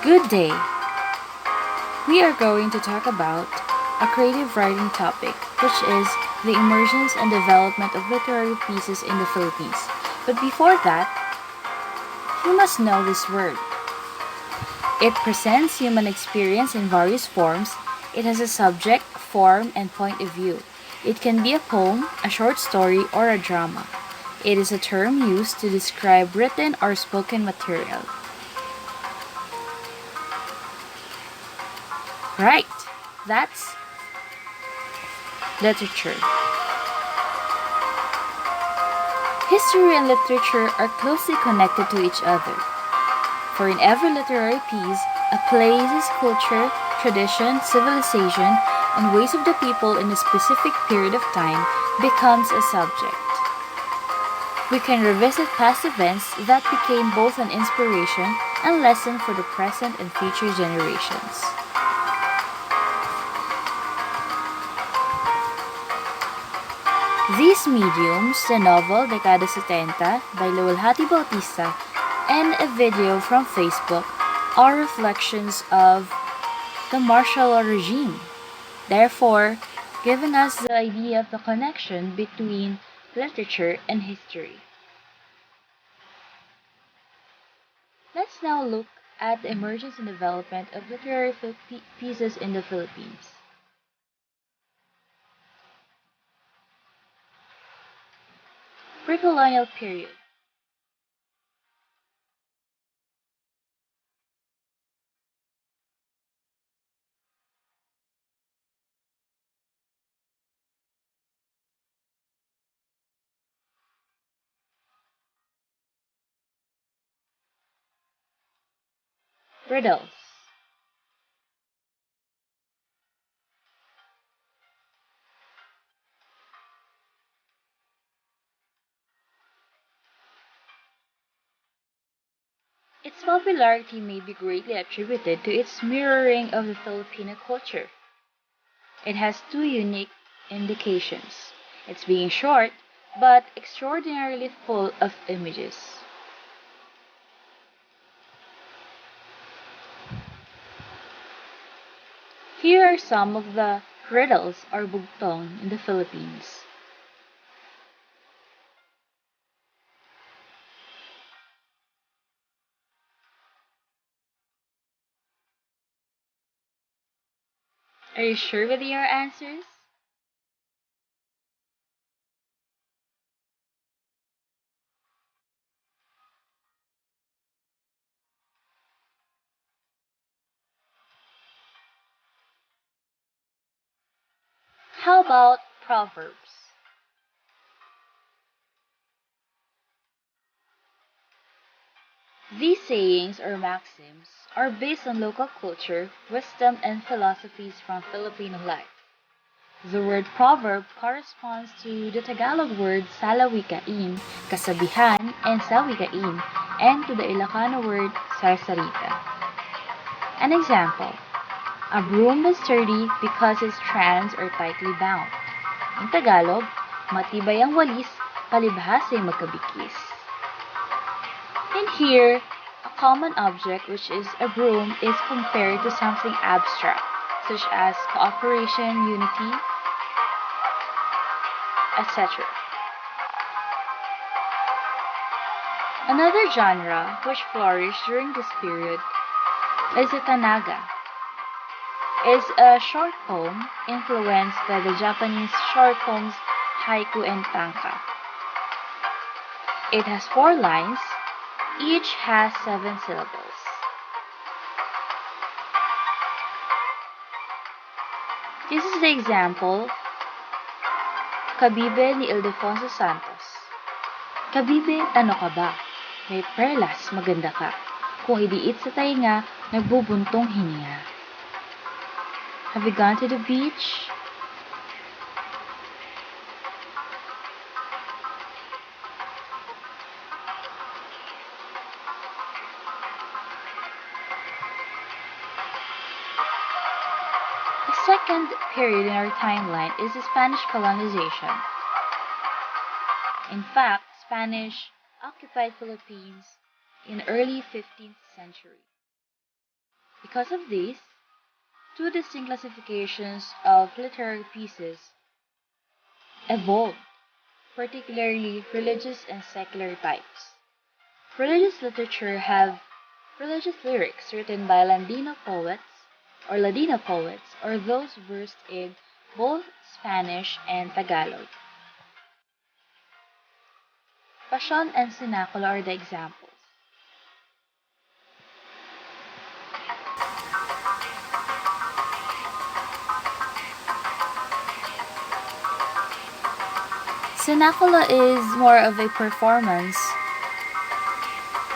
Good day! We are going to talk about a creative writing topic, which is the emergence and development of literary pieces in the Philippines. But before that, you must know this word. It presents human experience in various forms. It has a subject, form, and point of view. It can be a poem, a short story, or a drama. It is a term used to describe written or spoken material. Right, that's literature. History and literature are closely connected to each other. For in every literary piece, a place's culture, tradition, civilization, and ways of the people in a specific period of time becomes a subject. We can revisit past events that became both an inspiration and lesson for the present and future generations. These mediums, the novel Dekada 70 by Luwalhati Bautista and a video from Facebook, are reflections of the martial law regime, therefore giving us the idea of the connection between literature and history. Let's now look at the emergence and development of literary pieces in the Philippines. Pre-colonial period. Riddles. Its popularity may be greatly attributed to its mirroring of the Filipino culture. It has two unique indications: its being short, but extraordinarily full of images. Here are some of the riddles or bugtong in the Philippines. Are you sure with your answers? How about proverbs? These sayings or maxims are based on local culture, wisdom, and philosophies from Filipino life. The word proverb corresponds to the Tagalog words salawikain, kasabihan, and sawikain, and to the Ilocano word sarsarita. An example: a broom is sturdy because its strands are tightly bound. In Tagalog, matibay ang walis, palibhas ay magkabikis. And here, a common object, which is a broom, is compared to something abstract, such as cooperation, unity, etc. Another genre which flourished during this period is the tanaga. Is a short poem influenced by the Japanese short poems haiku and tanka. It has 4 lines, each has 7 syllables. This is the example, Kabibe ni Ildefonso Santos. Kabibe, ano ka ba? May perlas, maganda ka. Kung idiit sa tainga, nagbubuntong hininga. Have you gone to the beach? The second period in our timeline is the Spanish colonization. In fact, Spanish occupied Philippines in early 15th century. Because of this, two distinct classifications of literary pieces evolved, particularly religious and secular types. Religious literature have religious lyrics written by Ladino poets, or those versed in both Spanish and Tagalog. Passion and Cenaculo are the examples. Cenaculo is more of a performance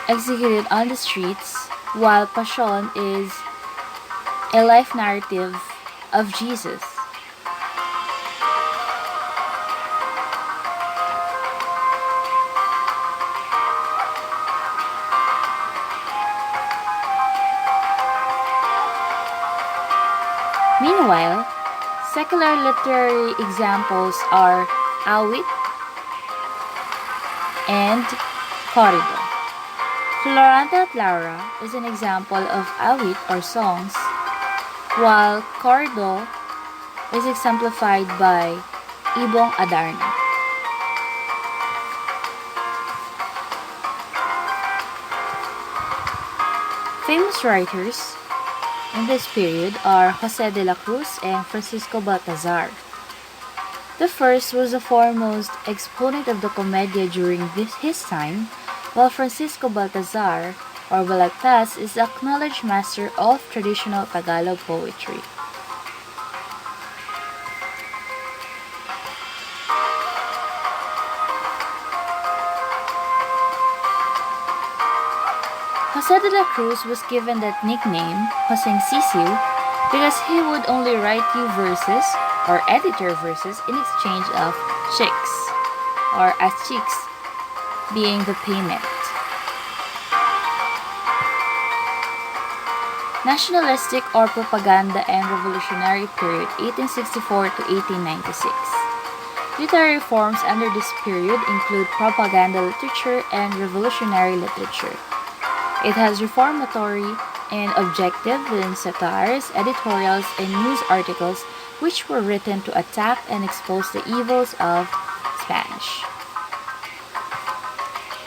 executed on the streets, while Passion is a life narrative of Jesus. Meanwhile, secular literary examples are awit and corrido. Floranta at Laura is an example of awit or songs, while corrido is exemplified by Ibong Adarna. Famous writers in this period are José de la Cruz and Francisco Baltazar. The first was the foremost exponent of the commedia during his time, while Francisco Baltazar, or Balagtas, is the acknowledged master of traditional Tagalog poetry. José de la Cruz was given that nickname, Joseng Sisiu, because he would only write you verses or edit your verses in exchange of chicks, or as chicks being the payment. Nationalistic or propaganda and revolutionary period 1864 to 1896. Literary forms under this period include propaganda literature and revolutionary literature. It has reformatory and objective in satires, editorials, and news articles which were written to attack and expose the evils of Spanish.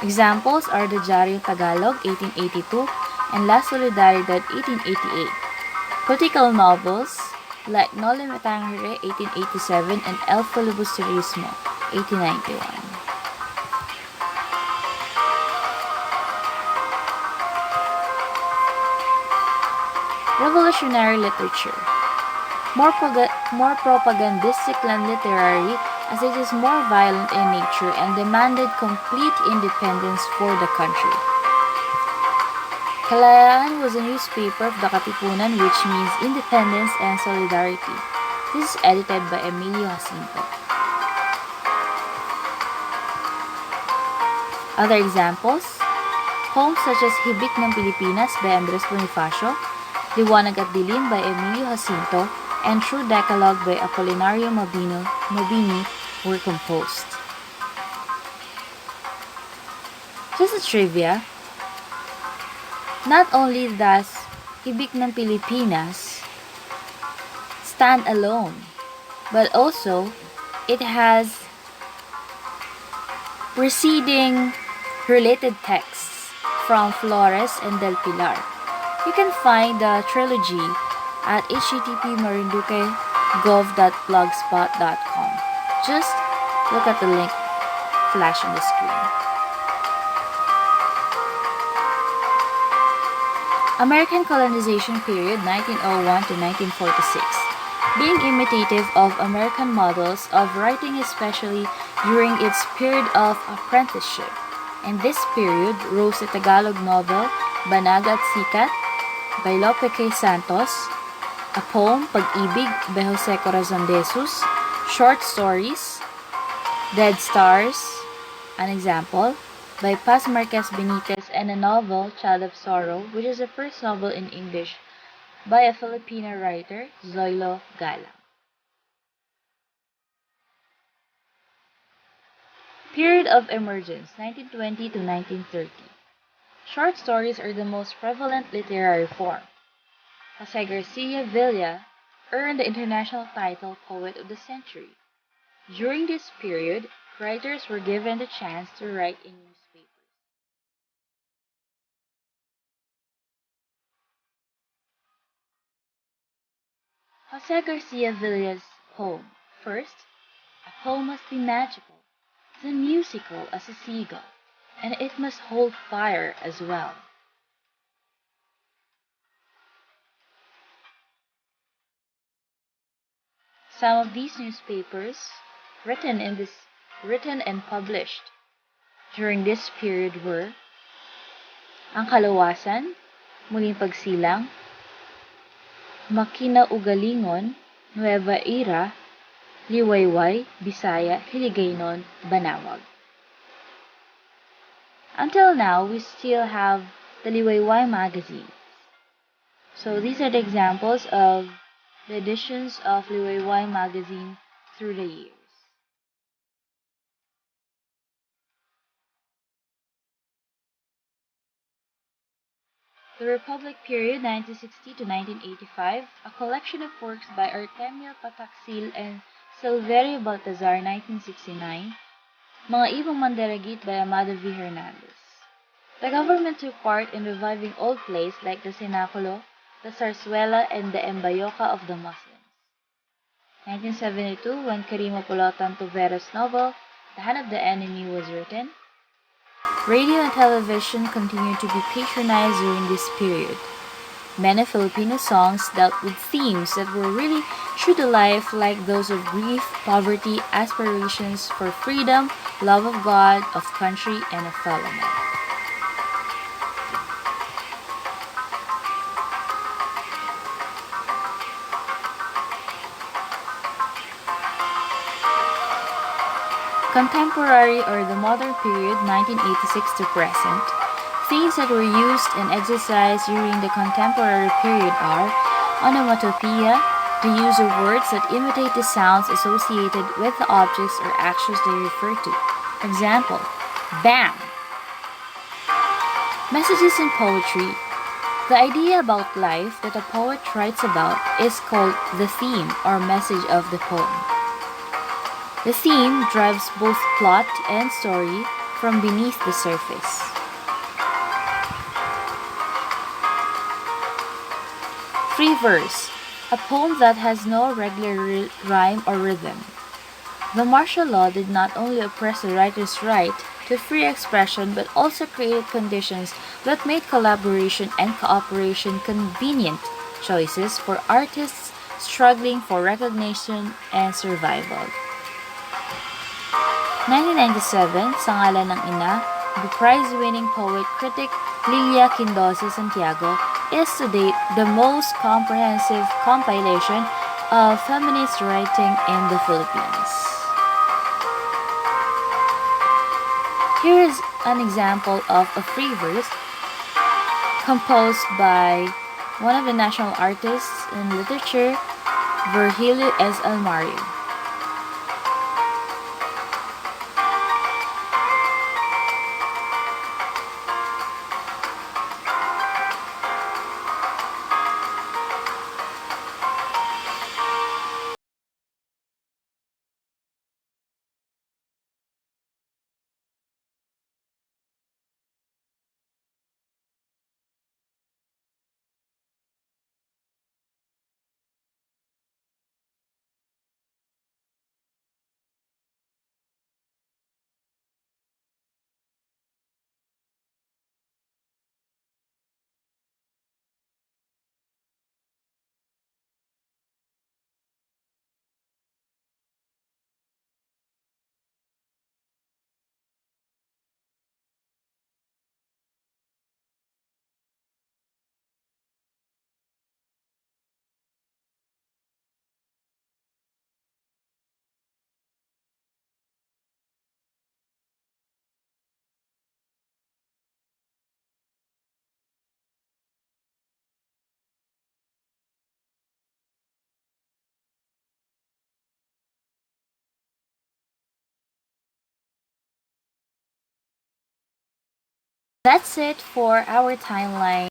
Examples are the Diario Tagalog 1882 and La Solidaridad 1888. Political novels like No Le Metangere 1887 and El Filibusterismo 1891. Revolutionary literature. More propagandistic than literary, as it is more violent in nature and demanded complete independence for the country. Kalayaan was a newspaper of the Katipunan, which means independence and solidarity. This is edited by Emilio Jacinto. Other examples: poems such as Hibik ng Pilipinas by Andres Bonifacio, Liwanag at Dilim by Emilio Jacinto, and True Decalogue by Apolinario Mabini were composed. Just a trivia, not only does Hibik ng Pilipinas stand alone, but also it has preceding related texts from Flores and Del Pilar. You can find the trilogy at http://marinduque.gov.blogspot.com. Just look at the link flash on the screen. American colonization period 1901 to 1946. Being imitative of American models of writing, especially during its period of apprenticeship. In this period rose the Tagalog novel Banaga at Sikat by Lope K. Santos, a poem Pag-ibig by Jose Corazon de Jesus, short stories Dead Stars, an example, by Paz Marquez Benitez, and a novel Child of Sorrow, which is the first novel in English by a Filipino writer, Zoilo Galang. Period of emergence, 1920 to 1930. Short stories are the most prevalent literary form. Jose Garcia Villa earned the international title Poet of the Century. During this period, writers were given the chance to write in newspapers. Jose Garcia Villa's poem. First, a poem must be magical, then musical as a seagull, and it must hold fire as well. Some of these newspapers, written in this written and published during this period were Ang Kalawasan, Muling Pagsilang, Makinaugalingon, Nueva Era, Liwayway, Bisaya, Hiligaynon, Banawag. Until now, we still have the Liwayway magazine. So these are the examples of the editions of Liwayway magazine through the years. The Republic period 1960 to 1985, a collection of works by Artemio Pataxil and Silverio Baltazar 1969, Mga Ibang Mandaragit by Amado V. Hernandez. The government took part in reviving old plays like the Cenaculo, the Zarzuela, and the Embayoca of the Muslims. 1972, when Karima Polotan Tovero's novel, The Hand of the Enemy, was written, radio and television continued to be patronized during this period. Many Filipino songs dealt with themes that were really true to life, like those of grief, poverty, aspirations for freedom, love of God, of country, and of fellow men. Contemporary or the modern period 1986 to present. Themes that were used and exercised during the contemporary period are onomatopoeia, the use of words that imitate the sounds associated with the objects or actions they refer to. Example, bam! Messages in poetry. The idea about life that a poet writes about is called the theme or message of the poem. The theme drives both plot and story from beneath the surface. Free verse, a poem that has no regular rhyme or rhythm. The martial law did not only oppress the writer's right to free expression but also created conditions that made collaboration and cooperation convenient choices for artists struggling for recognition and survival. 1997, Sa Ngalan ng Ina, the prize-winning poet-critic Lilia Quindosa Santiago is to date the most comprehensive compilation of feminist writing in the Philippines. Here is an example of a free verse composed by one of the national artists in literature, Virgilio S. Almario. That's it for our timeline.